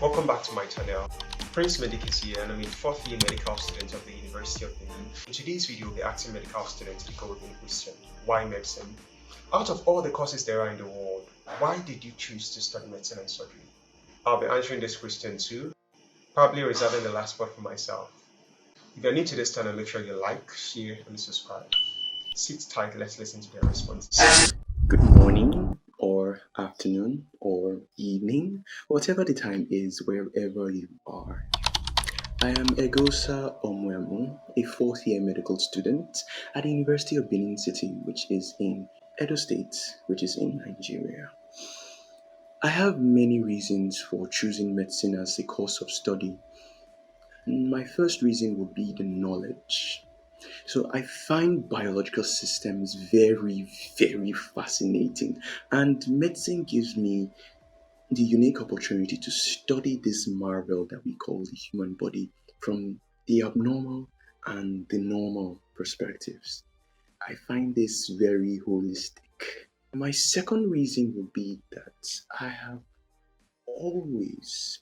Welcome back to my channel. Prince Medic is here and I'm a fourth year medical student of the University of Benin. In today's video, we'll be asking medical students the golden question: why medicine? Out of all the courses there are in the world, why did you choose to study medicine and surgery? I'll be answering this question too, probably reserving the last part for myself. If you're new to this channel, make sure you like, share, and subscribe. Sit tight, let's listen to their responses. Good morning, or afternoon, or evening, whatever the time is, wherever you are. I am Eghosa Omuemu, a fourth year medical student at the University of Benin City, which is in Edo State, which is in Nigeria. I have many reasons for choosing medicine as a course of study. My first reason would be the knowledge. So I find biological systems very, very fascinating, and medicine gives me the unique opportunity to study this marvel that we call the human body from the abnormal and the normal perspectives. I find this very holistic. My second reason would be that I have always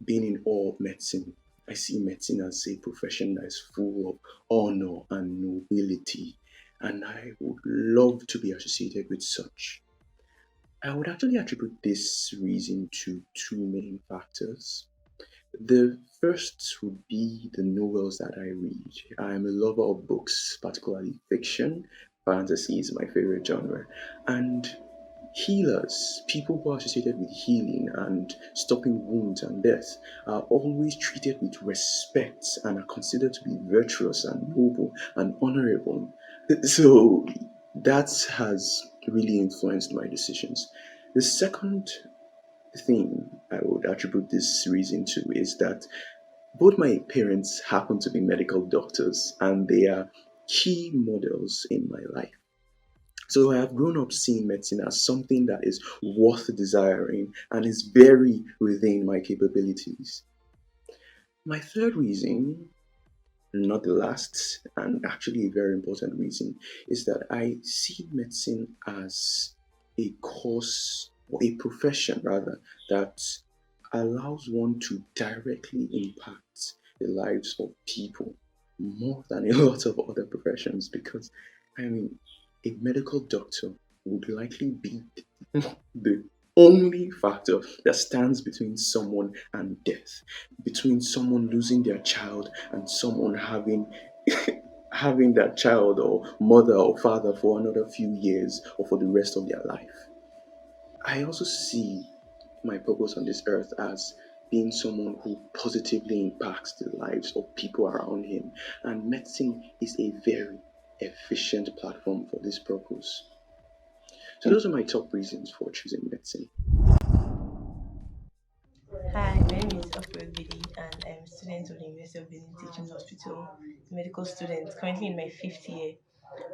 been in awe of medicine. I see medicine as a profession that is full of honor and nobility, and I would love to be associated with such. I would actually attribute this reason to two main factors. The first would be the novels that I read. I am a lover of books, particularly fiction. Fantasy is my favorite genre. And healers, people who are associated with healing and stopping wounds and death, are always treated with respect and are considered to be virtuous and noble and honorable. So that has really influenced my decisions. The second thing I would attribute this reason to is that both my parents happen to be medical doctors and they are key models in my life. So I have grown up seeing medicine as something that is worth desiring and is very within my capabilities. My third reason, not the last, and actually a very important reason, is that I see medicine as a course or a profession rather that allows one to directly impact the lives of people more than a lot of other professions because I mean a medical doctor would likely be the only factor that stands between someone and death, between someone losing their child and someone having that child or mother or father for another few years or for the rest of their life. I also see my purpose on this earth as being someone who positively impacts the lives of people around him, and medicine is a very efficient platform for this purpose. So those are my top reasons for choosing medicine. Hi, my name is Ofure Ogbidi and I'm a student of the University of Benin Teaching Hospital, medical student, currently in my fifth year.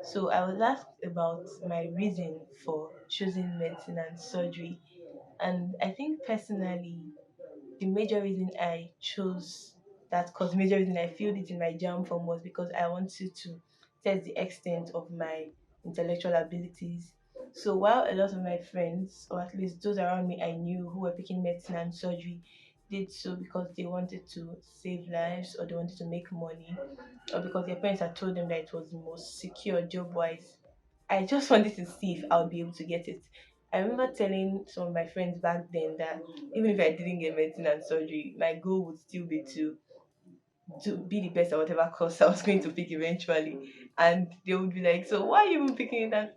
So I was asked about my reason for choosing medicine and surgery. And I think personally, the major reason I chose that course, major reason I filled it in my jam form was because I wanted to test the extent of my intellectual abilities. So while a lot of my friends, or at least those around me I knew who were picking medicine and surgery, did so because they wanted to save lives or they wanted to make money or because their parents had told them that it was the most secure job wise. I just wanted to see if I would be able to get it. I remember telling some of my friends back then that even if I didn't get medicine and surgery, my goal would still be to be the best at whatever course I was going to pick eventually. And they would be like, "So why are you even picking it?" And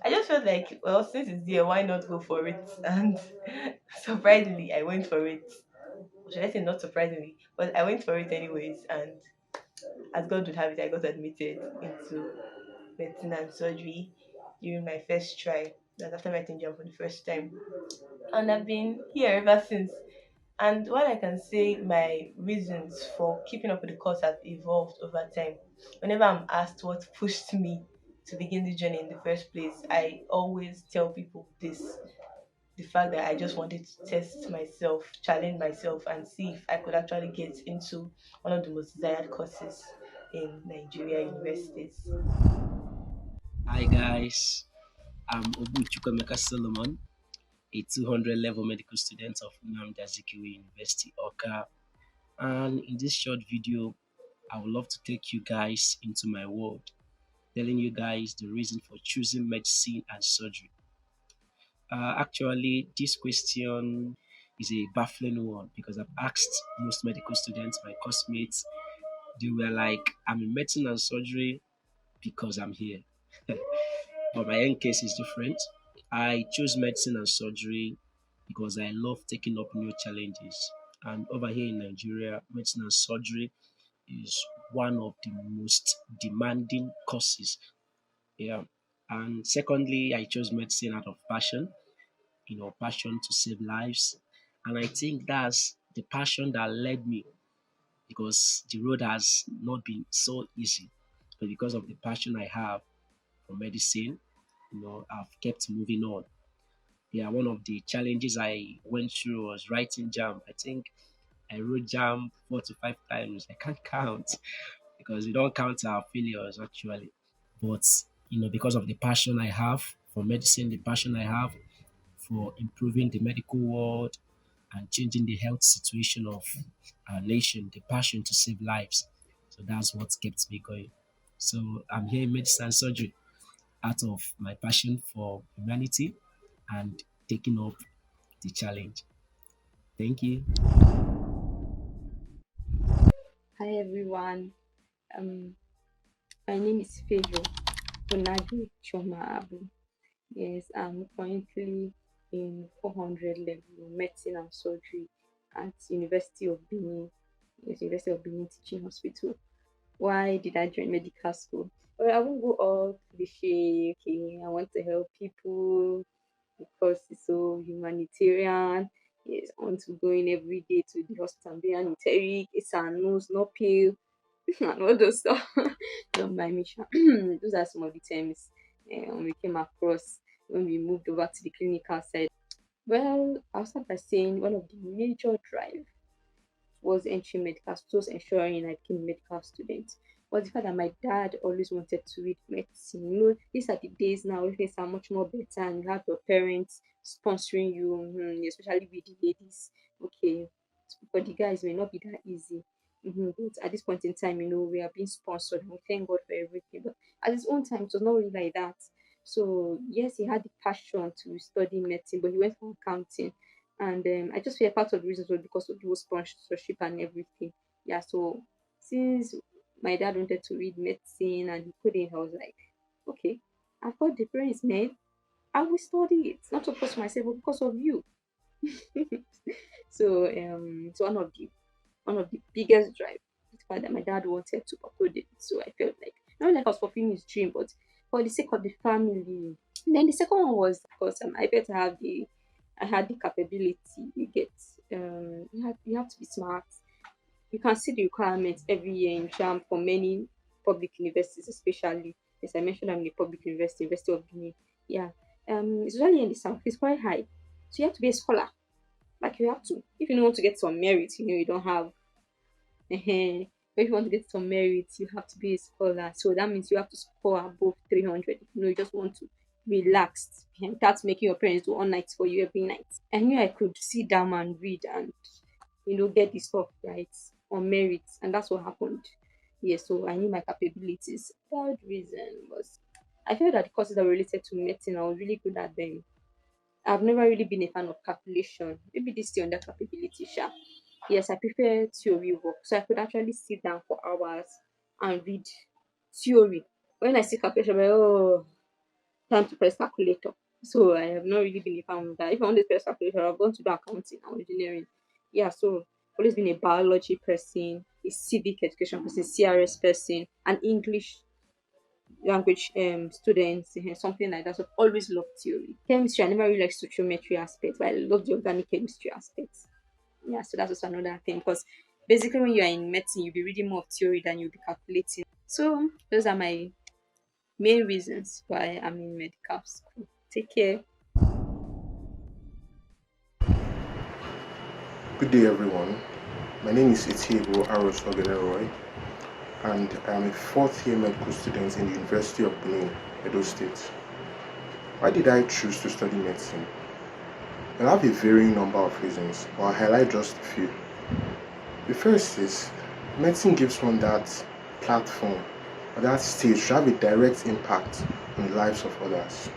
I just felt like, well, since it's there, why not go for it? And surprisingly, I went for it. Should I say not surprisingly, but I went for it anyways. And as God would have it, I got admitted into medicine and surgery during my first try. That's after writing jam for the first time. And I've been here ever since. And while I can say my reasons for keeping up with the course have evolved over time, whenever I'm asked what pushed me to begin the journey in the first place, I always tell people this: the fact that I just wanted to test myself, challenge myself, and see if I could actually get into one of the most desired courses in Nigeria universities. Hi guys, I'm Ogbu Solomon. a 200 level medical student of Nnamdi University, Oka. And in this short video, I would love to take you guys into my world, telling you guys the reason for choosing medicine and surgery. Actually, this question is a baffling one because I've asked most medical students, my classmates, they were like, I'm in medicine and surgery because I'm here. But my own case is different. I chose medicine and surgery because I love taking up new challenges. And over here in Nigeria, medicine and surgery is one of the most demanding courses. Yeah. And secondly, I chose medicine out of passion, passion to save lives. And I think that's the passion that led me because the road has not been so easy. But because of the passion I have for medicine, I've kept moving on. Yeah, one of the challenges I went through was writing jam. I think I wrote jam 4 to 5 times. I can't count because we don't count our failures actually. But because of the passion I have for medicine, the passion I have for improving the medical world and changing the health situation of our nation, the passion to save lives. So that's what kept me going. So I'm here in medicine and surgery out of my passion for humanity and taking up the challenge. Thank you. Hi everyone. Um, my name is Favour Abu. Yes, I'm currently in 400 level medicine and surgery at University of Benin. Yes, University of Benin Teaching Hospital. Why did I join medical school? Well, I won't go all cliche. Okay, I want to help people because it's so humanitarian. Yes, I want to go in every day to the hospital and be an enteric. It's a nose, no pill, and all those stuff. Don't mind me, sha. Those are some of the terms we came across when we moved over to the clinical side. Well, I'll start by saying one of the major drive was entering medical schools, ensuring I became a medical student. Was the fact that my dad always wanted to read medicine. These are the days now where things are much more better and you have your parents sponsoring you, especially with the ladies. Okay, for the guys, it may not be that easy. But at this point in time, we are being sponsored and we thank God for everything. But at his own time, it was not really like that. So, yes, he had the passion to study medicine, but he went for accounting, and I just feel part of the reasons was because of the sponsorship and everything. Yeah, so since my dad wanted to read medicine and he couldn't, I was like, okay, I've got degrees, man. I will study it, not of course myself, but because of you. So it's one of the biggest drive. The fact that my dad wanted to upload it. So I felt like not like I was fulfilling his dream, but for the sake of the family. Then the second one was because I felt I had the capability. You get you have to be smart. You can see the requirements every year in JAM for many public universities, especially as I mentioned, I'm in a public university, University of Benin. Yeah. Especially in the south, it's quite high. So you have to be a scholar. Like you have to. If you don't want to get some merit, you don't have if you want to get some merit, you have to be a scholar. So that means you have to score above 300. You just want to relax without making your parents do all nights for you every night. I knew I could sit down and read and get the stuff right on merit, and that's what happened. Yeah, so I knew my capabilities. Third reason was I felt that the courses that were related to medicine, I was really good at them. I've never really been a fan of calculation. Maybe this still under capability, sha. Yes, I prefer theory work. So I could actually sit down for hours and read theory. When I see calculation, I'm like, oh, time to press calculator. So I have not really been a fan of that. If I want to press calculator, I've gone to do accounting or engineering. Yeah, so always been a biology person, a civic education person, CRS person, an English language students, something like that. So I've always loved theory. Chemistry, I never really liked stoichiometry aspect, but I love the organic chemistry aspects. Yeah, so that's also another thing because basically when you are in medicine, you'll be reading more of theory than you'll be calculating. So those are my main reasons why I'm in medical school. Take care. Good day, everyone. My name is Etieyibo Roy, and I am a fourth year medical student in the University of Benin, Edo State. Why did I choose to study medicine? I'll have a varying number of reasons, but I'll highlight just a few. The first is medicine gives one that platform or that stage to have a direct impact on the lives of others.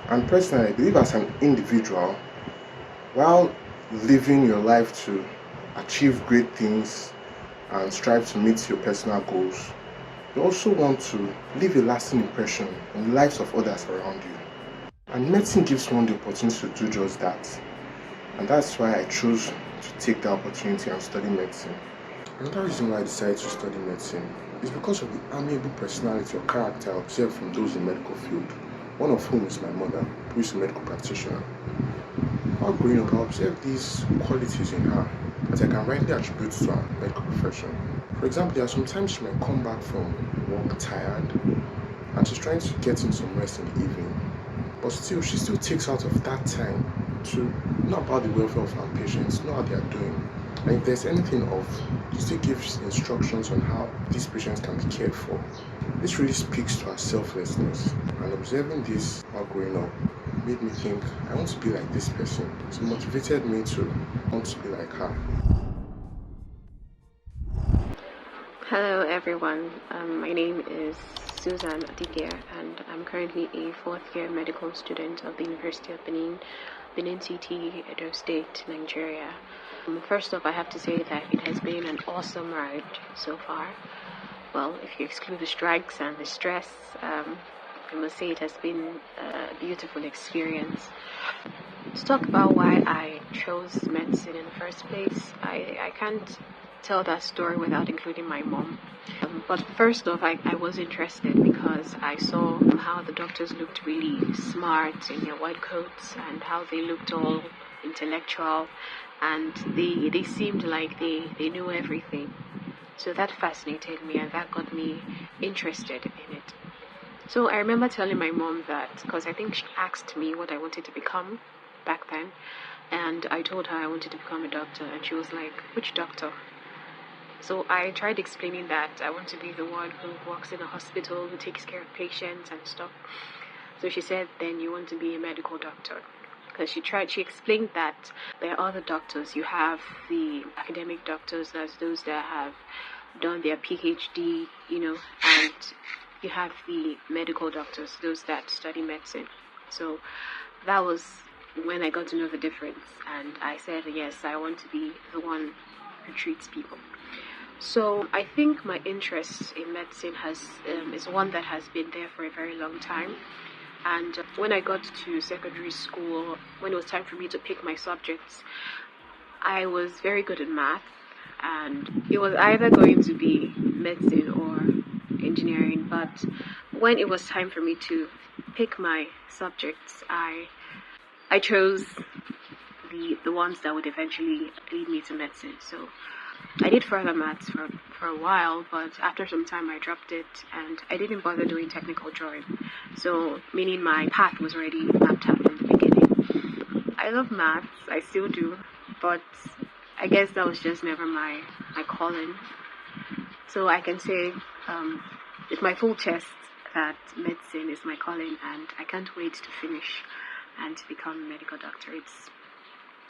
And personally, I believe as an individual, while living your life to achieve great things and strive to meet your personal goals, you also want to leave a lasting impression on the lives of others around you. And medicine gives one the opportunity to do just that. And that's why I chose to take the opportunity and study medicine. Another reason why I decided to study medicine is because of the amiable personality or character I observed from those in the medical field, one of whom is my mother, who is a medical practitioner. While growing up, I observed these qualities in her that I can rightly attribute to her medical profession. For example, there are sometimes she might come back from work tired and she's trying to get in some rest in the evening. But still, she still takes out of that time to know about the welfare of our patients, know how they are doing. And if there's anything off, she still gives instructions on how these patients can be cared for. This really speaks to her selflessness. And observing this while growing up made me think, I want to be like this person. So it motivated me to want to be like her. Hello everyone, my name is Susan Odigie and I'm currently a fourth year medical student of the University of Benin, Benin City, Edo State, Nigeria. First off, I have to say that it has been an awesome ride so far. Well, if you exclude the strikes and the stress, I must say it has been a beautiful experience. To talk about why I chose medicine in the first place, I can't tell that story without including my mom. But first off, I was interested because I saw how the doctors looked really smart in their white coats and how they looked all intellectual and they seemed like they knew everything. So that fascinated me and that got me interested in it. So I remember telling my mom that, because I think she asked me what I wanted to become back then, and I told her I wanted to become a doctor, and she was like, "Which doctor?" So I tried explaining that I want to be the one who works in a hospital, who takes care of patients and stuff. So she said, "Then you want to be a medical doctor." Because she explained that there are other doctors. You have the academic doctors, that's those that have done their PhD, and you have the medical doctors, those that study medicine. So that was when I got to know the difference. And I said, yes, I want to be the one who treats people. So I think my interest in medicine is one that has been there for a very long time. And when I got to secondary school, when it was time for me to pick my subjects, I was very good at math. And it was either going to be medicine or engineering. But when it was time for me to pick my subjects, I chose the ones that would eventually lead me to medicine. So I did further maths for a while, but after some time I dropped it and I didn't bother doing technical drawing. So meaning my path was already mapped out from the beginning. I love maths, I still do, but I guess that was just never my calling. So I can say with my full chest that medicine is my calling and I can't wait to finish and to become a medical doctor.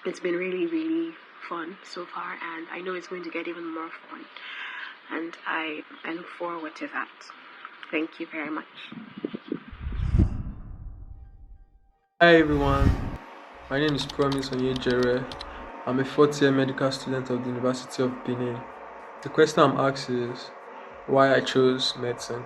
It's been really, really fun so far, and I know it's going to get even more fun, and I look forward to that. Thank you very much. Hi everyone, my name is Promise Onyejerue. I'm a fourth year medical student of the University of Benin. The question I'm asked is why I chose medicine.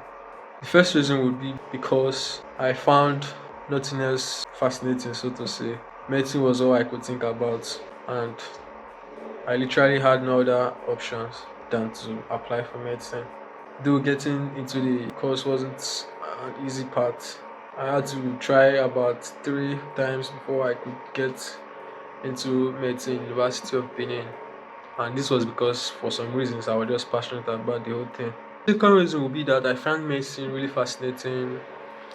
The first reason would be because I found nothing else fascinating, so to say. Medicine was all I could think about, and I literally had no other options than to apply for medicine. Though getting into the course wasn't an easy part. I had to try about 3 times before I could get into medicine University of Benin. And this was because for some reasons I was just passionate about the whole thing. The second reason would be that I found medicine really fascinating,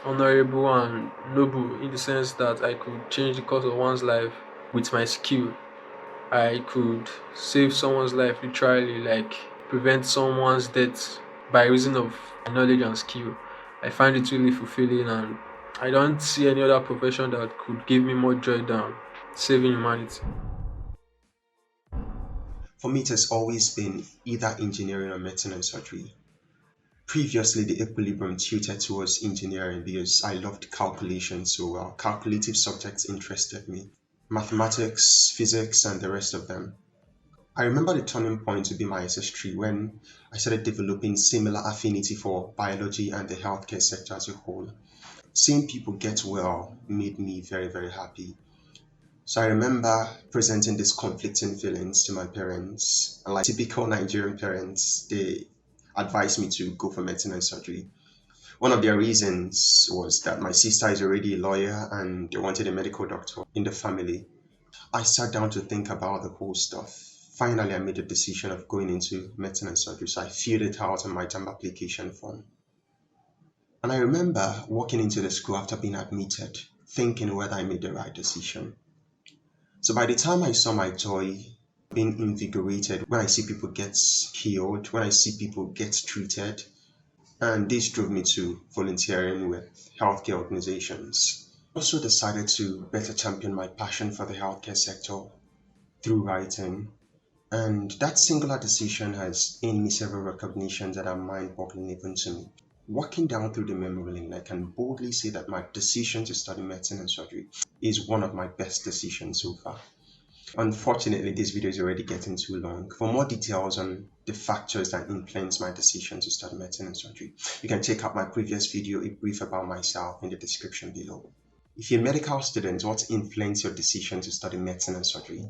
honorable and noble in the sense that I could change the course of one's life with my skill. I could save someone's life literally, like prevent someone's death by reason of knowledge and skill. I find it really fulfilling and I don't see any other profession that could give me more joy than saving humanity? For me, it has always been either engineering or medicine and surgery. Previously, the equilibrium tilted towards engineering because I loved calculation so well. Calculative subjects interested me. Mathematics, physics, and the rest of them. I remember the turning point to be my SS3 when I started developing similar affinity for biology and the healthcare sector as a whole. Seeing people get well made me very, very happy. So I remember presenting these conflicting feelings to my parents. And like typical Nigerian parents, they advised me to go for medicine and surgery. One of their reasons was that my sister is already a lawyer and they wanted a medical doctor in the family. I sat down to think about the whole stuff. Finally, I made the decision of going into medicine and surgery, so I filled it out on my JAMB application form. And I remember walking into the school after being admitted, thinking whether I made the right decision. So by the time I saw my joy being invigorated, when I see people get healed, when I see people get treated, and this drove me to volunteering with healthcare organizations. I also decided to better champion my passion for the healthcare sector through writing. And that singular decision has earned me several recognitions that are mind-boggling even to me. Walking down through the memory lane, I can boldly say that my decision to study medicine and surgery is one of my best decisions so far. Unfortunately, this video is already getting too long. For more details on the factors that influence my decision to study medicine and surgery, you can check out my previous video, A Brief About Myself, in the description below. If you're a medical student, what influenced your decision to study medicine and surgery?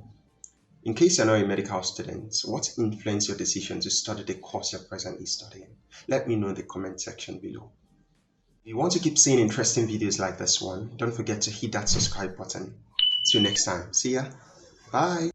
In case you're not a medical student, what influenced your decision to study the course you're presently studying? Let me know in the comment section below. If you want to keep seeing interesting videos like this one, don't forget to hit that subscribe button. Till next time, see ya. Bye.